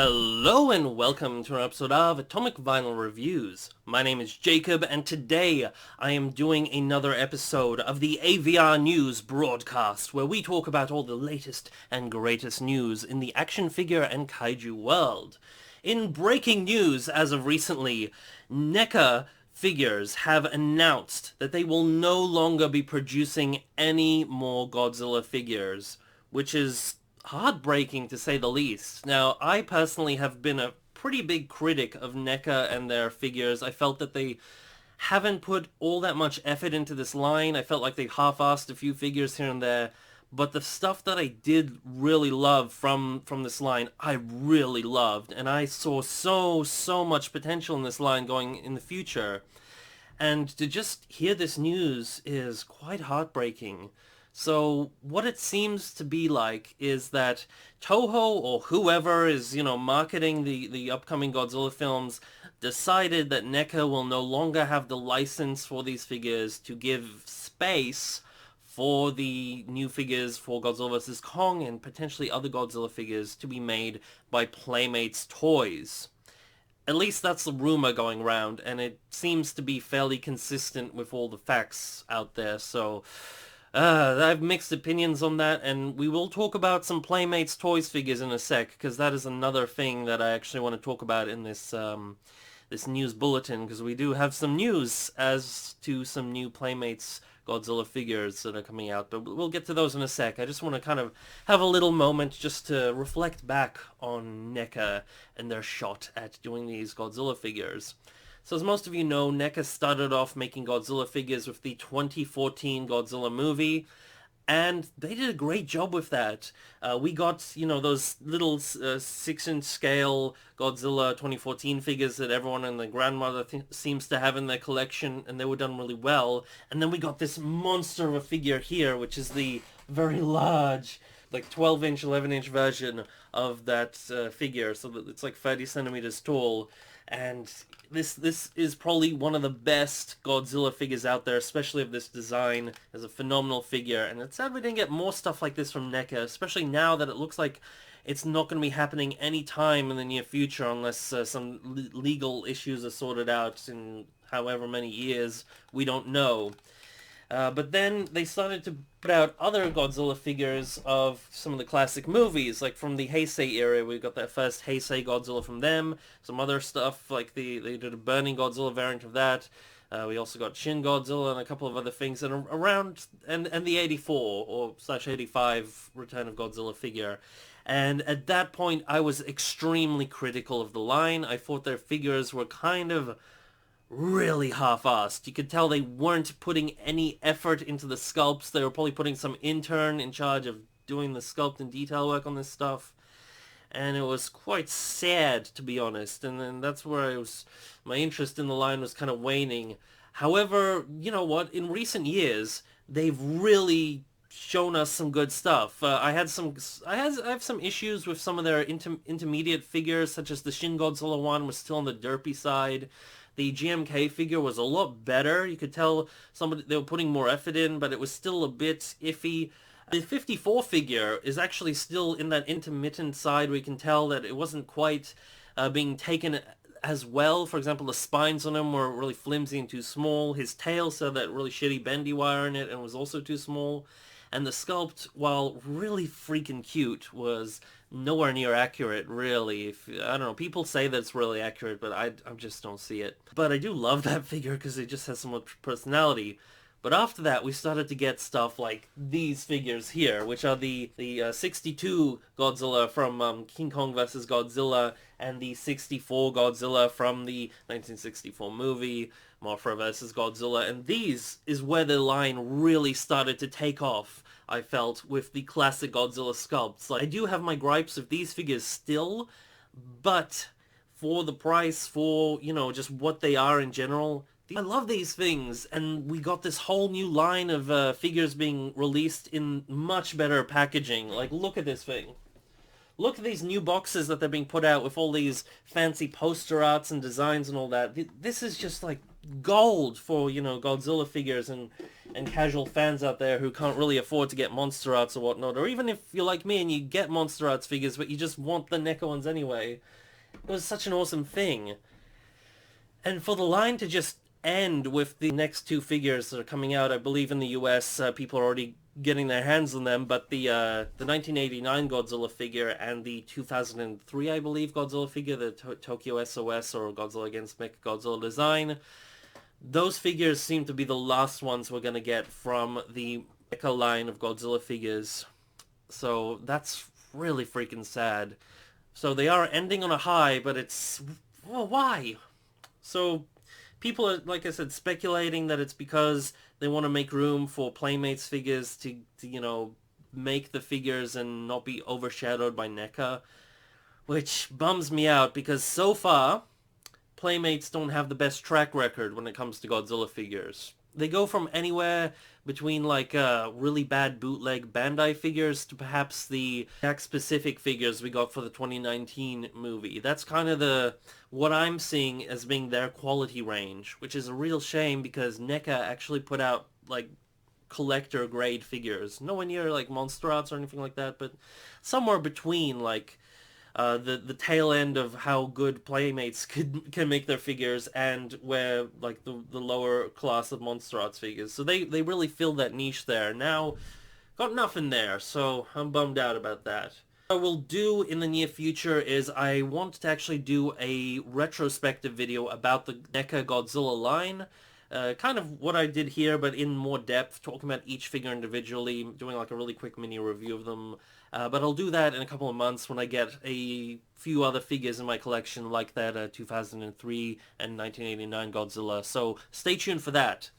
Hello and welcome to an episode of Atomic Vinyl Reviews. My name is Jacob and today I am doing another episode of the AVR News broadcast where we talk about all the latest and greatest news in the action figure and kaiju world. In breaking news as of recently, NECA Figures have announced that they will no longer be producing any more Godzilla figures, which is heartbreaking to say the least. Now, I personally have been a pretty big critic of NECA and their figures. I felt that they haven't put all that much effort into this line. I felt like they half-assed a few figures here and there. But the stuff that I did really love from this line, I really loved. And I saw so much potential in this line going in the future. And to just hear this news is quite heartbreaking. So what it seems to be like is that Toho or whoever is, marketing the upcoming Godzilla films decided that NECA will no longer have the license for these figures to give space for the new figures for Godzilla vs. Kong and potentially other Godzilla figures to be made by Playmates Toys. At least that's the rumor going around, and it seems to be fairly consistent with all the facts out there, so I have mixed opinions on that, and we will talk about some Playmates Toys figures in a sec, because that is another thing that I actually want to talk about in this this news bulletin, because we do have some news as to some new Playmates Godzilla figures that are coming out, but we'll get to those in a sec. I just want to kind of have a little moment just to reflect back on NECA and their shot at doing these Godzilla figures. So as most of you know, NECA started off making Godzilla figures with the 2014 Godzilla movie, and they did a great job with that. We got, those little 6-inch scale Godzilla 2014 figures that everyone and their grandmother seems to have in their collection, and they were done really well. And then we got this monster of a figure here, which is the very large, like 12-inch, 11-inch version of that figure, so that it's like 30 centimeters tall. And this is probably one of the best Godzilla figures out there, especially of this design. It's a phenomenal figure, and it's sad we didn't get more stuff like this from NECA, especially now that it looks like it's not going to be happening any time in the near future unless some legal issues are sorted out in however many years, we don't know. But then they started to put out other Godzilla figures of some of the classic movies, like from the Heisei era. We got that first Heisei Godzilla from them. Some other stuff, like they did a Burning Godzilla variant of that. We also got Shin Godzilla and a couple of other things. And around, and the 84 or /85 Return of Godzilla figure. And at that point, I was extremely critical of the line. I thought their figures were kind of really half-assed. You could tell they weren't putting any effort into the sculpts. They were probably putting some intern in charge of doing the sculpt and detail work on this stuff. And it was quite sad, to be honest. And then that's where my interest in the line was kind of waning. However, you know what? In recent years, they've really shown us some good stuff. I have some issues with some of their intermediate figures, such as the Shin Godzilla one was still on the derpy side. The GMK figure was a lot better. You could tell they were putting more effort in, but it was still a bit iffy. The 54 figure is actually still in that intermittent side where you can tell that it wasn't quite being taken as well. For example, the spines on him were really flimsy and too small. His tail still had that really shitty bendy wire in it and was also too small. And the sculpt, while really freaking cute, was nowhere near accurate, really. I don't know, people say that it's really accurate, but I just don't see it. But I do love that figure because it just has so much personality. But after that, we started to get stuff like these figures here, which are the 62 Godzilla from King Kong vs. Godzilla and the 64 Godzilla from the 1964 movie, Mothra vs. Godzilla. And these is where the line really started to take off, I felt, with the classic Godzilla sculpts. Like, I do have my gripes with these figures still, but for the price, for, just what they are in general, I love these things, and we got this whole new line of figures being released in much better packaging. Like, look at this thing. Look at these new boxes that they're being put out with all these fancy poster arts and designs and all that. This is just like gold for, Godzilla figures, and and casual fans out there who can't really afford to get Monster Arts or whatnot, or even if you're like me and you get Monster Arts figures but you just want the NECA ones anyway. It was such an awesome thing. And for the line to just end with the next two figures that are coming out, I believe in the US, people are already getting their hands on them, but the 1989 Godzilla figure and the 2003, I believe, Godzilla figure, the Tokyo SOS or Godzilla against Mechagodzilla design, those figures seem to be the last ones we're going to get from the Mecha line of Godzilla figures. So that's really freaking sad. So they are ending on a high, but it's... well, why? So people are, like I said, speculating that it's because they want to make room for Playmates figures to make the figures and not be overshadowed by NECA, which bums me out because so far, Playmates don't have the best track record when it comes to Godzilla figures. They go from anywhere between like really bad bootleg Bandai figures to perhaps the Jack-specific figures we got for the 2019 movie. That's kind of what I'm seeing as being their quality range, which is a real shame because NECA actually put out like collector grade figures. Nowhere near like Monster Arts or anything like that, but somewhere between like the tail end of how good Playmates can make their figures and where like the lower class of Monster Arts figures. So they really filled that niche there. Now got nothing there, so I'm bummed out about that. What I will do in the near future is I want to actually do a retrospective video about the NECA Godzilla line. Kind of what I did here, but in more depth, talking about each figure individually, doing like a really quick mini review of them. But I'll do that in a couple of months when I get a few other figures in my collection like that 2003 and 1989 Godzilla. So stay tuned for that.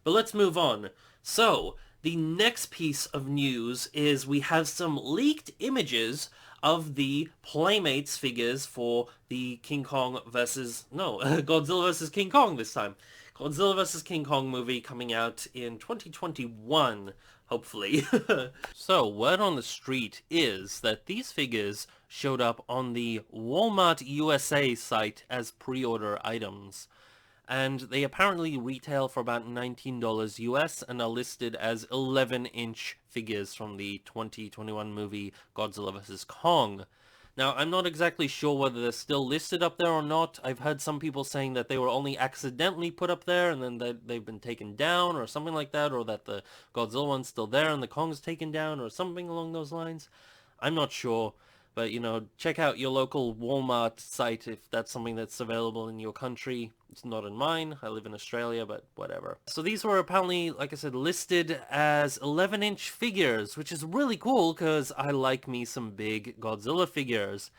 But let's move on. So the next piece of news is we have some leaked images of the Playmates figures for the Godzilla vs. King Kong this time. Godzilla vs. King Kong movie coming out in 2021, hopefully. So, word on the street is that these figures showed up on the Walmart USA site as pre-order items. And they apparently retail for about $19 US and are listed as 11-inch figures from the 2021 movie Godzilla vs. Kong. Now, I'm not exactly sure whether they're still listed up there or not. I've heard some people saying that they were only accidentally put up there and then they've been taken down or something like that, or that the Godzilla one's still there and the Kong's taken down or something along those lines. I'm not sure. But, check out your local Walmart site if that's something that's available in your country. It's not in mine. I live in Australia, but whatever. So these were apparently, like I said, listed as 11-inch figures, which is really cool because I like me some big Godzilla figures.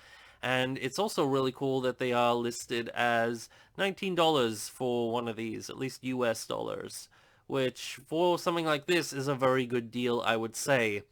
And it's also really cool that they are listed as $19 for one of these, at least US dollars, which for something like this is a very good deal, I would say.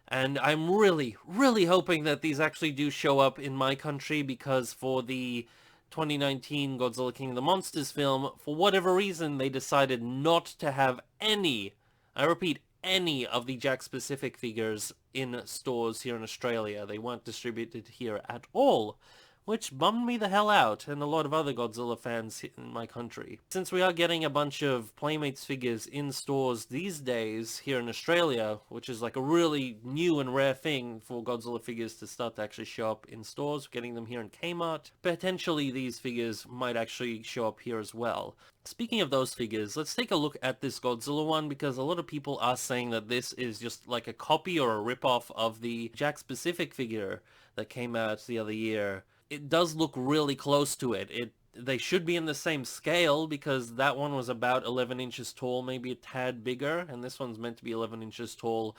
And I'm really, really hoping that these actually do show up in my country because for the 2019 Godzilla King of the Monsters film, for whatever reason, they decided not to have any, I repeat, any of the Jack-specific figures in stores here in Australia. They weren't distributed here at all, which bummed me the hell out, and a lot of other Godzilla fans in my country. Since we are getting a bunch of Playmates figures in stores these days here in Australia, which is like a really new and rare thing for Godzilla figures to start to actually show up in stores, getting them here in Kmart, potentially these figures might actually show up here as well. Speaking of those figures, let's take a look at this Godzilla one because a lot of people are saying that this is just like a copy or a ripoff of the Jack-specific figure that came out the other year. It does look really close to it. They should be in the same scale because that one was about 11 inches tall, maybe a tad bigger, and this one's meant to be 11 inches tall.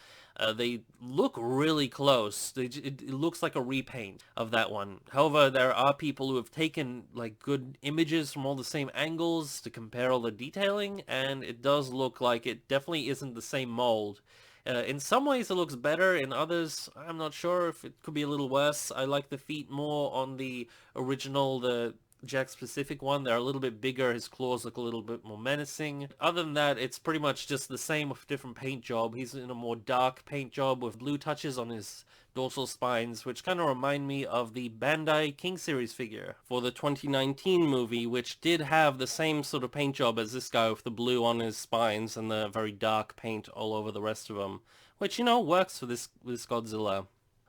They look really close. It looks like a repaint of that one. However, there are people who have taken like good images from all the same angles to compare all the detailing, and it does look like it definitely isn't the same mold. In some ways it looks better, in others I'm not sure if it could be a little worse. I like the feet more on the original, the Jack-specific one. They're a little bit bigger, his claws look a little bit more menacing. Other than that, it's pretty much just the same with different paint job. He's in a more dark paint job with blue touches on his dorsal spines, which kind of remind me of the Bandai King Series figure for the 2019 movie, which did have the same sort of paint job as this guy with the blue on his spines and the very dark paint all over the rest of him, which, you know, works for this Godzilla.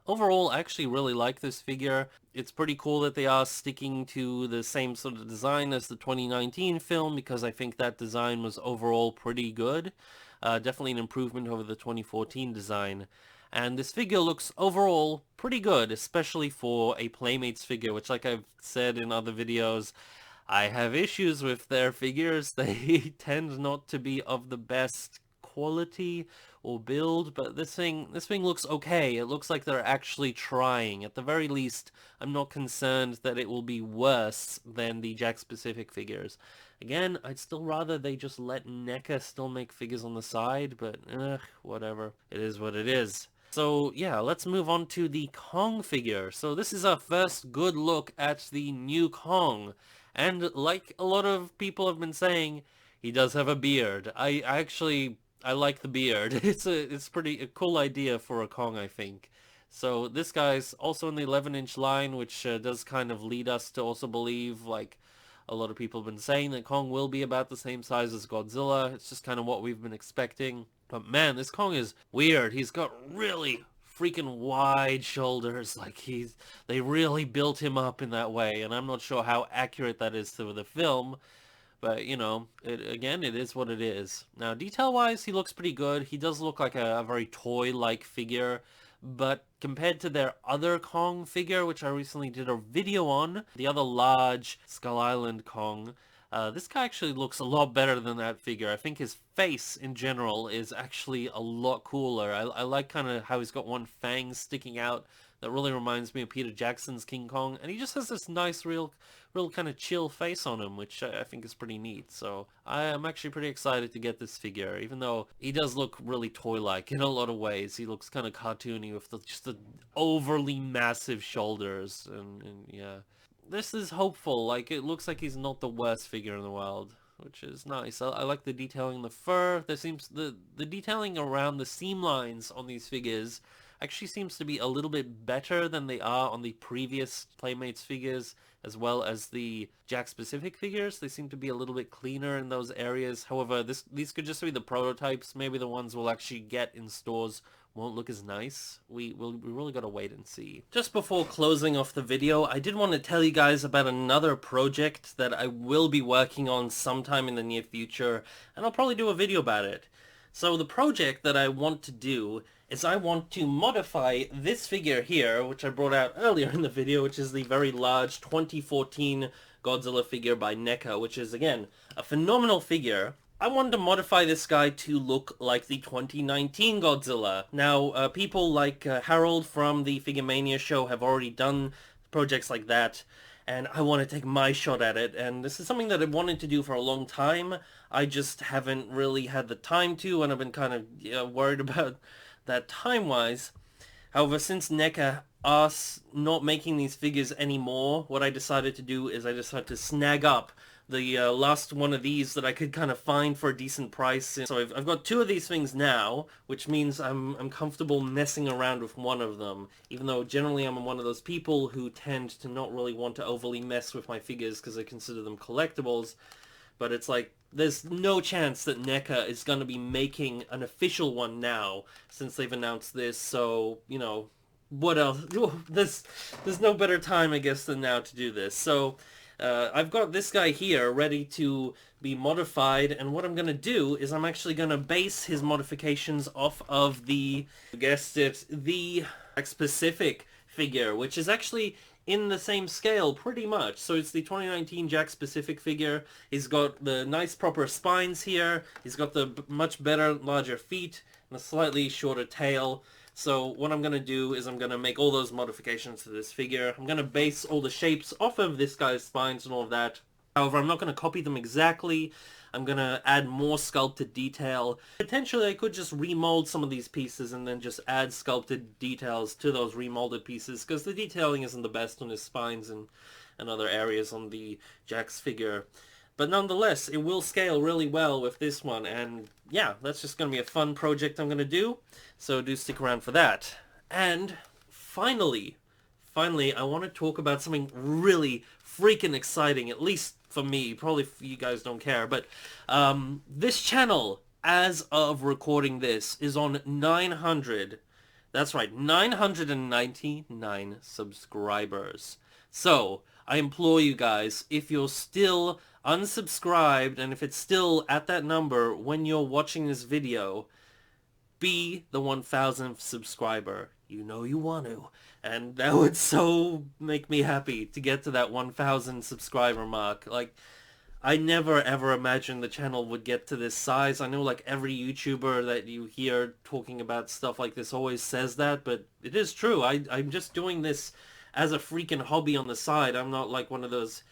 Overall, I actually really like this figure. It's pretty cool that they are sticking to the same sort of design as the 2019 film, because I think that design was overall pretty good. Definitely an improvement over the 2014 design. And this figure looks overall pretty good, especially for a Playmates figure, which, like I've said in other videos, I have issues with their figures. They tend not to be of the best quality or build, but this thing looks okay. It looks like they're actually trying. At the very least, I'm not concerned that it will be worse than the Jack-specific figures. Again, I'd still rather they just let NECA still make figures on the side, but whatever. It is what it is. So yeah, let's move on to the Kong figure. So this is our first good look at the new Kong. And like a lot of people have been saying, he does have a beard. I like the beard. It's a cool idea for a Kong, I think. So this guy's also in the 11-inch line, which does kind of lead us to also believe, like a lot of people have been saying, that Kong will be about the same size as Godzilla. It's just kind of what we've been expecting. But man, this Kong is weird. He's got really freaking wide shoulders. Like they really built him up in that way, and I'm not sure how accurate that is to the film. But, you know, again, it is what it is. Now, detail-wise, he looks pretty good. He does look like a very toy-like figure. But compared to their other Kong figure, which I recently did a video on, the other large Skull Island Kong, this guy actually looks a lot better than that figure. I think his face, in general, is actually a lot cooler. I like kind of how he's got one fang sticking out. That really reminds me of Peter Jackson's King Kong. And he just has this nice, real kind of chill face on him, which I think is pretty neat. So I am actually pretty excited to get this figure, even though he does look really toy-like in a lot of ways. He looks kind of cartoony with just the overly massive shoulders. And yeah. This is hopeful. Like, it looks like he's not the worst figure in the world, which is nice. I like the detailing, the fur. There seems the detailing around the seam lines on these figures actually seems to be a little bit better than they are on the previous Playmates figures, as well as the Jack-specific figures. They seem to be a little bit cleaner in those areas. However, these could just be the prototypes. Maybe the ones we'll actually get in stores won't look as nice. We really gotta wait and see. Just before closing off the video, I did want to tell you guys about another project that I will be working on sometime in the near future, and I'll probably do a video about it. So the project that I want to do is I want to modify this figure here, which I brought out earlier in the video, which is the very large 2014 Godzilla figure by NECA, which is, again, a phenomenal figure. I wanted to modify this guy to look like the 2019 Godzilla. Now, people like Harold from the Figure Mania show have already done projects like that, and I want to take my shot at it, and this is something that I've wanted to do for a long time. I just haven't really had the time to, and I've been kind of worried about that time-wise. However, since NECA are not making these figures anymore, what I decided to do is I decided to snag up the last one of these that I could kind of find for a decent price. So I've got two of these things now, which means I'm comfortable messing around with one of them, even though generally I'm one of those people who tend to not really want to overly mess with my figures because I consider them collectibles. But it's like, there's no chance that NECA is going to be making an official one now, since they've announced this, so, you know, what else? There's no better time, I guess, than now to do this. So, I've got this guy here ready to be modified, and what I'm going to do is I'm actually going to base his modifications off of the, you guessed it, the specific figure, which is actually in the same scale, pretty much. So it's the 2019 Jack-specific figure. He's got the nice proper spines here. He's got the much better, larger feet and a slightly shorter tail. So what I'm going to do is I'm going to make all those modifications to this figure. I'm going to base all the shapes off of this guy's spines and all of that. However, I'm not going to copy them exactly. I'm going to add more sculpted detail. Potentially, I could just remold some of these pieces and then just add sculpted details to those remolded pieces, because the detailing isn't the best on his spines and other areas on the Jax figure. But nonetheless, it will scale really well with this one, and yeah, that's just going to be a fun project I'm going to do, so do stick around for that. And finally, I want to talk about something really freaking exciting, at least for me. Probably for you guys don't care, but this channel, as of recording this, is on 900. That's right, 999 subscribers. So, I implore you guys, if you're still unsubscribed, and if it's still at that number when you're watching this video, be the 1000th subscriber. You know you want to. And that would so make me happy to get to that 1000 subscriber mark. Like, I never ever imagined the channel would get to this size. I know like every YouTuber that you hear talking about stuff like this always says that, but it is true. I'm just doing this as a freaking hobby on the side. I'm not like one of those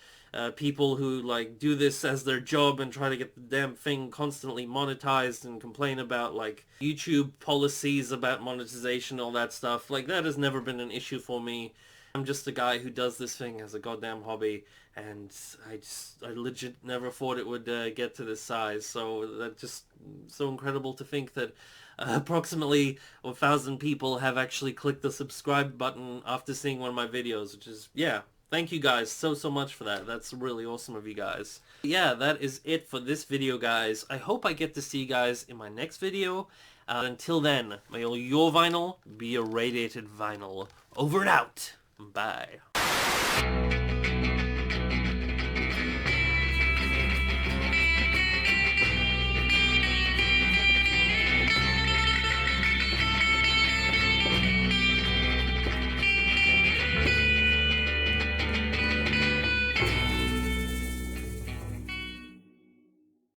people who like do this as their job and try to get the damn thing constantly monetized and complain about like YouTube policies about monetization, all that stuff. Like, that has never been an issue for me. I'm just a guy who does this thing as a goddamn hobby, and I legit never thought it would get to this size. So that's just so incredible to think that approximately 1,000 people have actually clicked the subscribe button after seeing one of my videos, which is, yeah, thank you guys so much for that. That's really awesome of you guys. Yeah, that is it for this video, guys. I hope I get to see you guys in my next video. Until then, may all your vinyl be a radiated vinyl. Over and out. Bye.